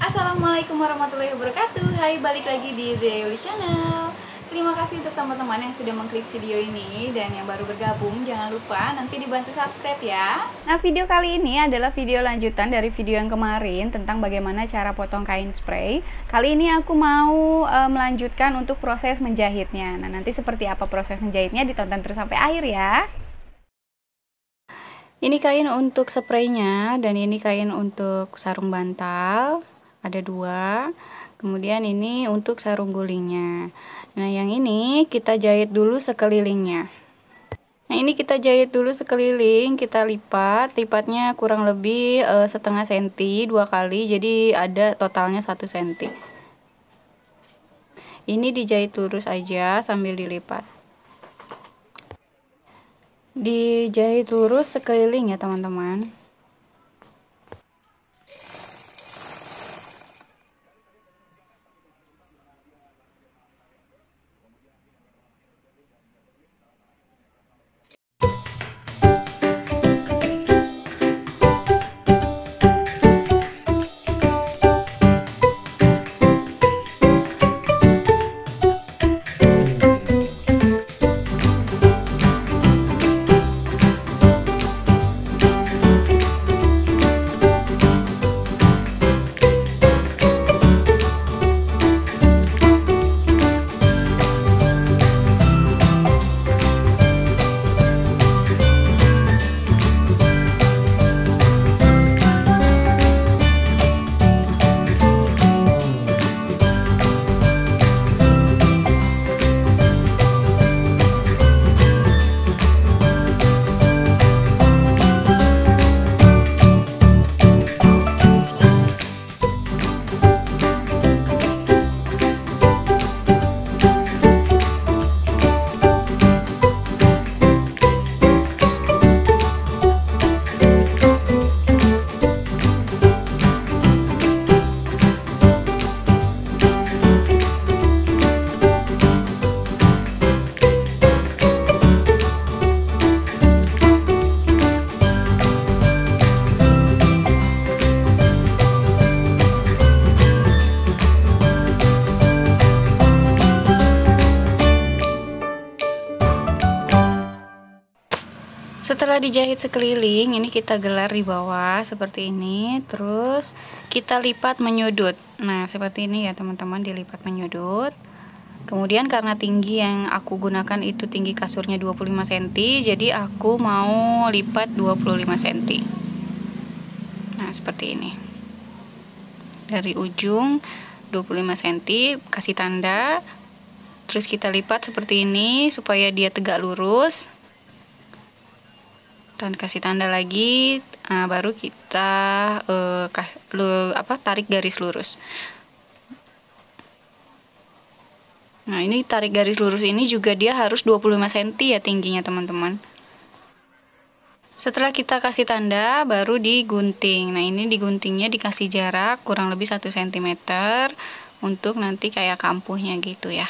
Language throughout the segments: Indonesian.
Assalamualaikum warahmatullahi wabarakatuh. Hai, balik lagi di Dewi Channel. Terima kasih untuk teman-teman yang sudah mengklik video ini, dan yang baru bergabung jangan lupa nanti dibantu subscribe ya. Nah, video kali ini adalah video lanjutan dari video yang kemarin tentang bagaimana cara potong kain spray. Kali ini aku mau melanjutkan untuk proses menjahitnya. Nah, nanti seperti apa proses menjahitnya ditonton terus sampai akhir ya. Ini kain untuk spraynya, dan ini kain untuk sarung bantal, ada dua. Kemudian ini untuk sarung gulingnya. Nah, yang ini kita jahit dulu sekelilingnya. Nah, ini kita jahit dulu sekeliling, kita lipatnya kurang lebih setengah senti 2 kali, jadi ada totalnya 1 senti. Ini dijahit lurus aja sambil dilipat. Dijahit lurus sekeliling ya teman-teman. Setelah dijahit sekeliling, ini kita gelar di bawah seperti ini, terus kita lipat menyudut. Nah, seperti ini ya teman-teman, dilipat menyudut. Kemudian karena tinggi yang aku gunakan itu tinggi kasurnya 25 cm, jadi aku mau lipat 25 cm. Nah, seperti ini. Dari ujung 25 cm, kasih tanda. Terus kita lipat seperti ini supaya dia tegak lurus. Dan kasih tanda lagi, nah, baru kita tarik garis lurus. Nah, ini tarik garis lurus ini juga dia harus 25 cm ya tingginya teman-teman. Setelah kita kasih tanda, baru digunting. Nah, ini diguntingnya dikasih jarak kurang lebih 1 cm untuk nanti kayak kampuhnya gitu ya.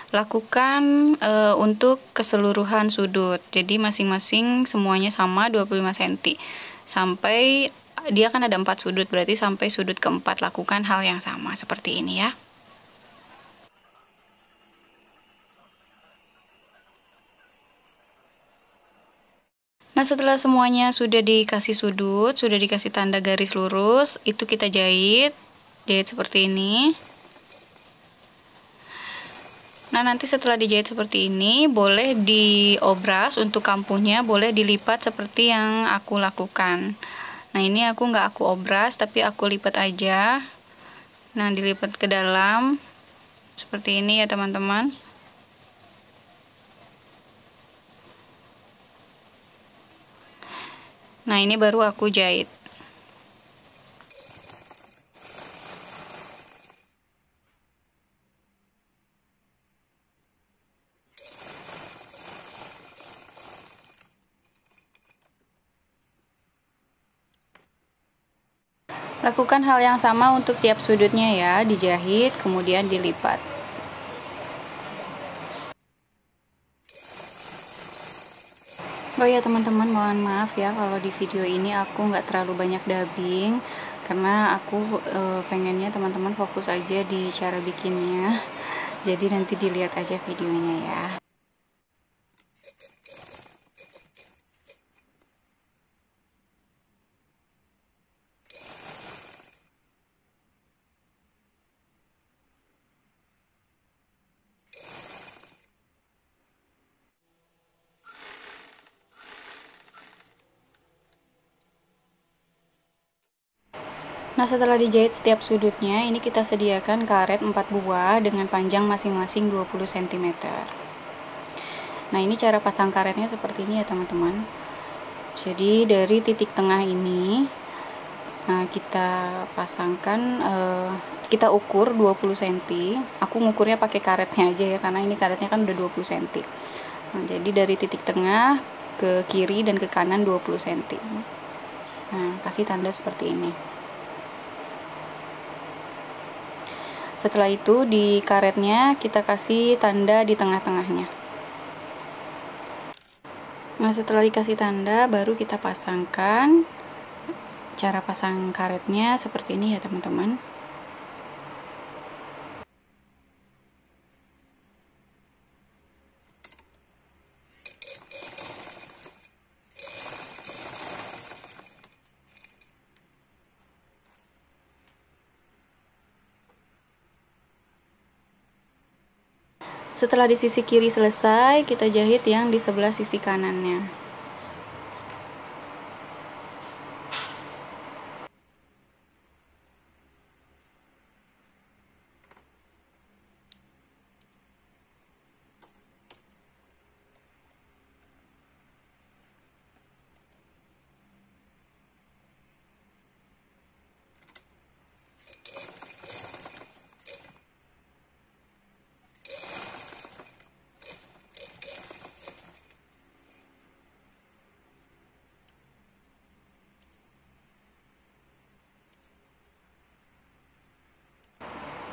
Lakukan untuk keseluruhan sudut, jadi masing-masing semuanya sama 25 cm sampai dia kan ada 4 sudut, berarti sampai sudut keempat lakukan hal yang sama seperti ini ya. Nah, setelah semuanya sudah dikasih sudut, sudah dikasih tanda garis lurus, itu kita jahit seperti ini. Nah, nanti setelah dijahit seperti ini, boleh diobras untuk kampuhnya, boleh dilipat seperti yang aku lakukan. Nah, ini aku nggak aku obras, tapi aku lipat aja. Nah, dilipat ke dalam, seperti ini ya teman-teman. Nah, ini baru aku jahit. Lakukan hal yang sama untuk tiap sudutnya ya, dijahit kemudian dilipat. Oh ya teman-teman, mohon maaf ya kalau di video ini aku nggak terlalu banyak dubbing, karena aku pengennya teman-teman fokus aja di cara bikinnya. Jadi nanti dilihat aja videonya ya. Nah, setelah dijahit setiap sudutnya, ini kita sediakan karet 4 buah dengan panjang masing-masing 20 cm. Nah, ini cara pasang karetnya seperti ini ya, teman-teman. Jadi, dari titik tengah ini, nah, kita pasangkan, kita ukur 20 cm. Aku ngukurnya pakai karetnya aja ya, karena ini karetnya kan udah 20 cm. Nah, jadi dari titik tengah ke kiri dan ke kanan 20 cm. Nah, kasih tanda seperti ini. Setelah itu di karetnya kita kasih tanda di tengah-tengahnya. Nah, setelah dikasih tanda baru kita pasangkan. Cara pasang karetnya seperti ini ya, teman-teman. Setelah di sisi kiri selesai, kita jahit yang di sebelah sisi kanannya.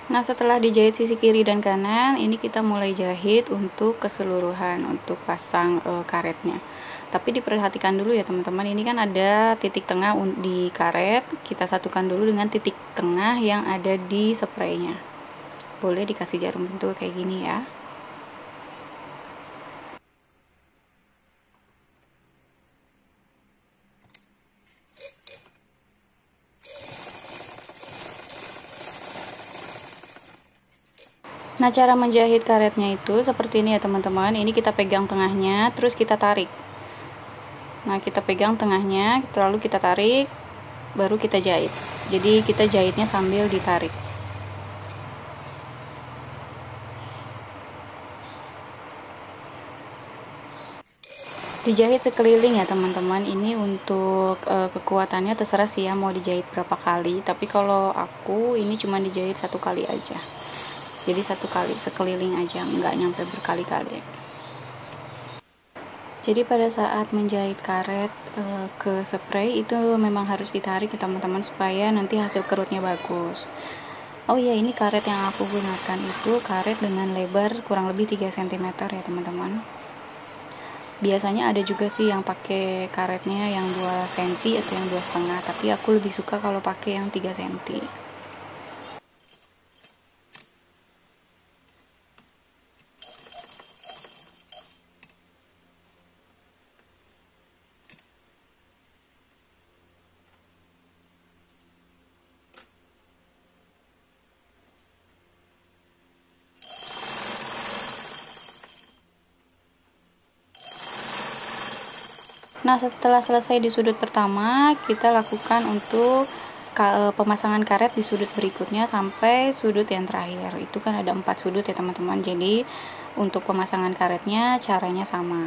Nah, setelah dijahit sisi kiri dan kanan, ini kita mulai jahit untuk keseluruhan, untuk pasang karetnya. Tapi diperhatikan dulu ya, teman-teman, ini kan ada titik tengah di karet, kita satukan dulu dengan titik tengah yang ada di spraynya. Boleh dikasih jarum pentul kayak gini ya. Nah, cara menjahit karetnya itu seperti ini ya, teman-teman. Ini kita pegang tengahnya, terus kita tarik. Nah, kita pegang tengahnya, lalu kita tarik, baru kita jahit. Jadi kita jahitnya sambil ditarik. Dijahit sekeliling ya, teman-teman. Ini untuk kekuatannya terserah sih ya mau dijahit berapa kali. Tapi kalau aku ini cuma dijahit 1 kali aja. Jadi 1 kali sekeliling aja, nggak nyampe berkali-kali. Jadi pada saat menjahit karet ke spray itu memang harus ditarik ya, teman-teman, supaya nanti hasil kerutnya bagus. Oh iya, ini karet yang aku gunakan itu karet dengan lebar kurang lebih 3 cm ya, teman-teman. Biasanya ada juga sih yang pakai karetnya yang 2 cm atau yang 2,5, tapi aku lebih suka kalau pakai yang 3 cm. Nah, setelah selesai di sudut pertama, kita lakukan untuk pemasangan karet di sudut berikutnya sampai sudut yang terakhir. Itu kan ada 4 sudut ya, teman-teman. Jadi untuk pemasangan karetnya caranya sama.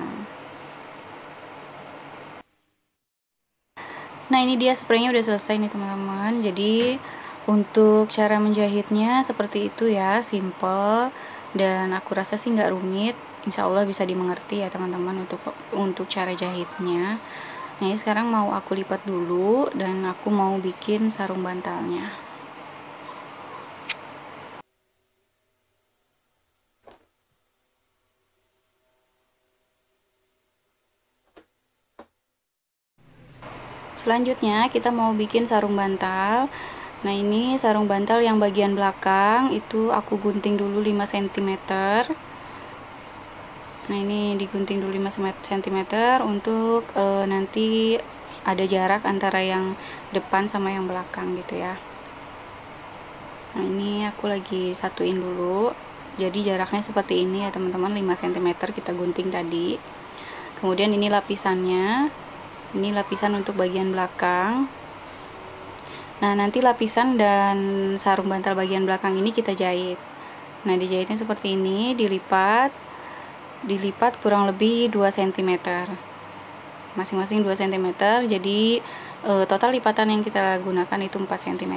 Nah, ini dia spraynya udah selesai nih, teman-teman. Jadi untuk cara menjahitnya seperti itu ya, simple, dan aku rasa sih nggak rumit. Insya Allah bisa dimengerti ya, teman-teman, untuk cara jahitnya. Nah, ini sekarang mau aku lipat dulu dan aku mau bikin sarung bantalnya. Selanjutnya kita mau bikin sarung bantal. Nah, ini sarung bantal yang bagian belakang itu aku gunting dulu 5 cm. Nah, ini digunting dulu 5 cm untuk nanti ada jarak antara yang depan sama yang belakang gitu ya. Nah, ini aku lagi satuin dulu. Jadi jaraknya seperti ini ya teman-teman, 5 cm kita gunting tadi. Kemudian ini lapisannya. Ini lapisan untuk bagian belakang. Nah, nanti lapisan dan sarung bantal bagian belakang ini kita jahit. Nah, dijahitnya seperti ini, dilipat kurang lebih 2 cm. Masing-masing 2 cm. Jadi total lipatan yang kita gunakan itu 4 cm.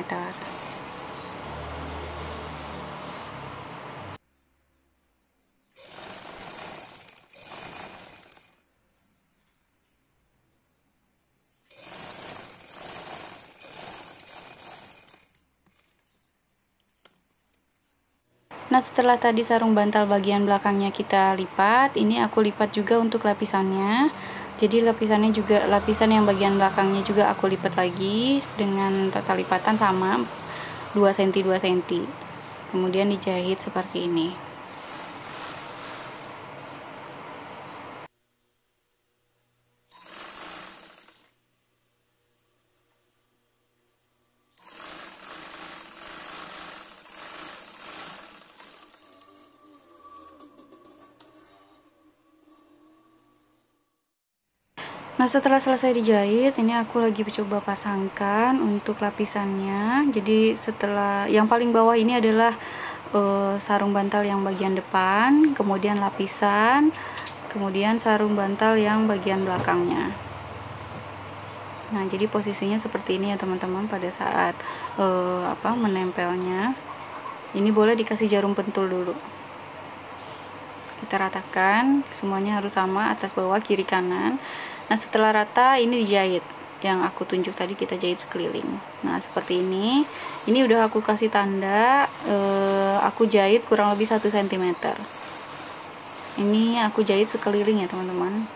Nah, setelah tadi sarung bantal bagian belakangnya kita lipat, ini aku lipat juga untuk lapisannya. Jadi lapisannya juga, lapisan yang bagian belakangnya juga aku lipat lagi dengan total lipatan sama 2 cm 2 cm. Kemudian dijahit seperti ini. Nah, setelah selesai dijahit, ini aku lagi coba pasangkan untuk lapisannya. Jadi setelah yang paling bawah ini adalah sarung bantal yang bagian depan, kemudian lapisan, kemudian sarung bantal yang bagian belakangnya. Nah, jadi posisinya seperti ini ya teman-teman pada saat menempelnya. Ini boleh dikasih jarum pentul dulu. Kita ratakan, semuanya harus sama, atas bawah kiri kanan. Nah, setelah rata ini dijahit. Yang aku tunjuk tadi kita jahit sekeliling. Nah, seperti ini. Ini udah aku kasih tanda, aku jahit kurang lebih 1 cm. Ini aku jahit sekeliling ya teman-teman.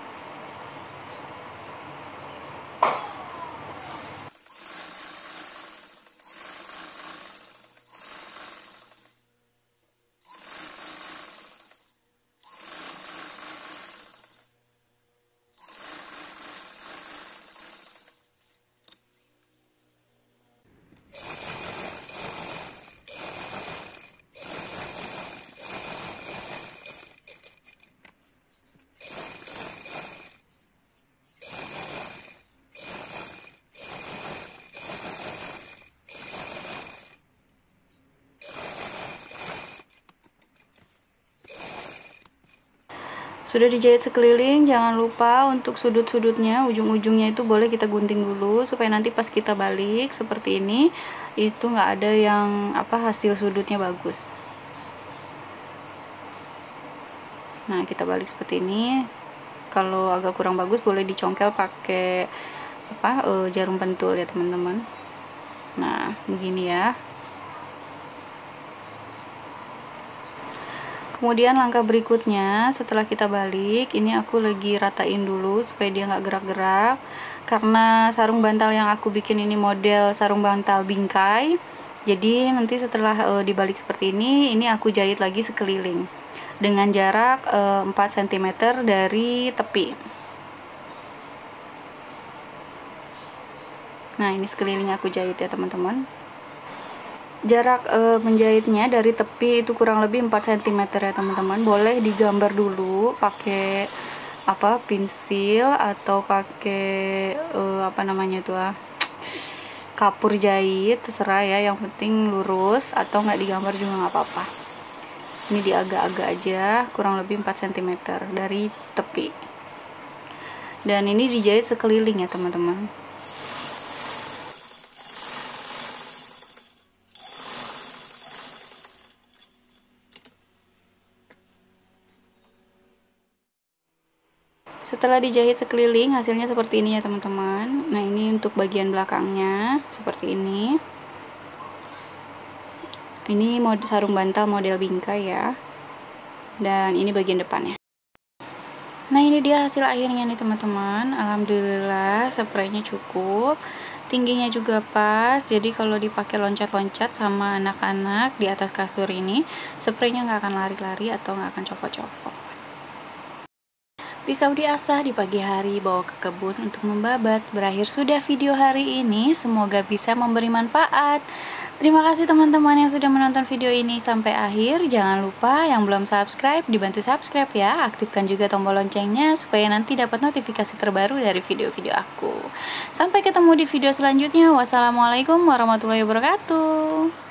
Sudah dijahit sekeliling, jangan lupa untuk sudut-sudutnya, ujung-ujungnya itu boleh kita gunting dulu supaya nanti pas kita balik seperti ini itu nggak ada yang hasil sudutnya bagus. Nah, kita balik seperti ini. Kalau agak kurang bagus boleh dicongkel pakai jarum pentul ya teman-teman. Nah, begini ya. Kemudian langkah berikutnya setelah kita balik, ini aku lagi ratain dulu supaya dia nggak gerak-gerak. Karena sarung bantal yang aku bikin ini model sarung bantal bingkai, jadi nanti setelah dibalik seperti ini aku jahit lagi sekeliling dengan jarak 4 cm dari tepi. Nah, ini sekeliling aku jahit ya teman-teman. Jarak menjahitnya dari tepi itu kurang lebih 4 cm ya teman-teman. Boleh digambar dulu pakai pensil atau pakai kapur jahit, terserah ya, yang penting lurus, atau nggak digambar juga nggak apa-apa. Ini diagak-agak aja, kurang lebih 4 cm dari tepi. Dan ini dijahit sekeliling ya teman-teman. Setelah dijahit sekeliling, hasilnya seperti ini ya teman-teman. Nah, ini untuk bagian belakangnya seperti ini. Ini sarung bantal model bingkai ya. Dan ini bagian depannya. Nah, ini dia hasil akhirnya nih teman-teman. Alhamdulillah spraynya cukup, tingginya juga pas, jadi kalau dipakai loncat-loncat sama anak-anak di atas kasur ini, spraynya nggak akan lari-lari atau nggak akan copot-copot. Pisau diasah di pagi hari, bawa ke kebun untuk membabat. Berakhir sudah video hari ini, semoga bisa memberi manfaat. Terima kasih teman-teman yang sudah menonton video ini sampai akhir. Jangan lupa yang belum subscribe, dibantu subscribe ya. Aktifkan juga tombol loncengnya supaya nanti dapat notifikasi terbaru dari video-video aku. Sampai ketemu di video selanjutnya. Wassalamualaikum warahmatullahi wabarakatuh.